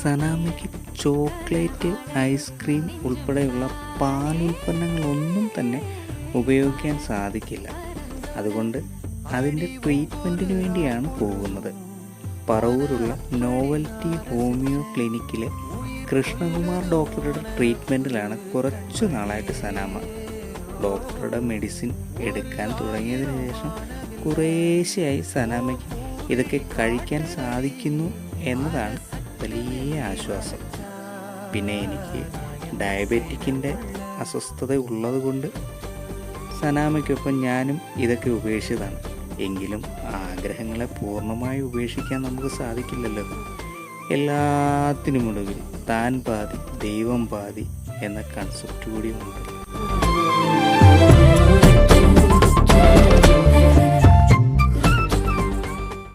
സനാമയ്ക്ക് chocolate, ice cream ഉൾപ്പെടെയുള്ള പാലുൽപ്പന്നങ്ങളൊന്നും തന്നെ ഉപയോഗിക്കാൻ സാധിക്കില്ല. അതുകൊണ്ട് അതിൻ്റെ ട്രീറ്റ്മെൻറ്റിന് വേണ്ടിയാണ് പോകുന്നത്. പറവൂരുള്ള നോവൽറ്റി ഹോമിയോ ക്ലിനിക്കിലെ കൃഷ്ണകുമാർ ഡോക്ടറുടെ ട്രീറ്റ്മെൻറ്റിലാണ് കുറച്ചു നാളായിട്ട് സനാമ. ഡോക്ടറുടെ മെഡിസിൻ എടുക്കാൻ തുടങ്ങിയതിന് ശേഷം കുറേശ്ശെയായി സനാമയ്ക്ക് ഇതൊക്കെ കഴിക്കാൻ സാധിക്കുന്നു എന്നതാണ് വലിയ ആശ്വാസം. പിന്നെ എനിക്ക് ഡയബറ്റിക്കിൻ്റെ അസ്വസ്ഥത ഉള്ളത് കൊണ്ട് സനാമയ്ക്കൊപ്പം ഞാനും ഇതൊക്കെ ഉപേക്ഷിച്ചതാണ്. എങ്കിലും ആഗ്രഹങ്ങളെ പൂർണ്ണമായി ഉപേക്ഷിക്കാൻ നമുക്ക് സാധിക്കില്ലല്ലോ. എല്ലാത്തിനുമൊടുവിൽ താൻ പാതി ദൈവം പാതി എന്ന കൺസെപ്റ്റ് കൂടിയുമുണ്ട്.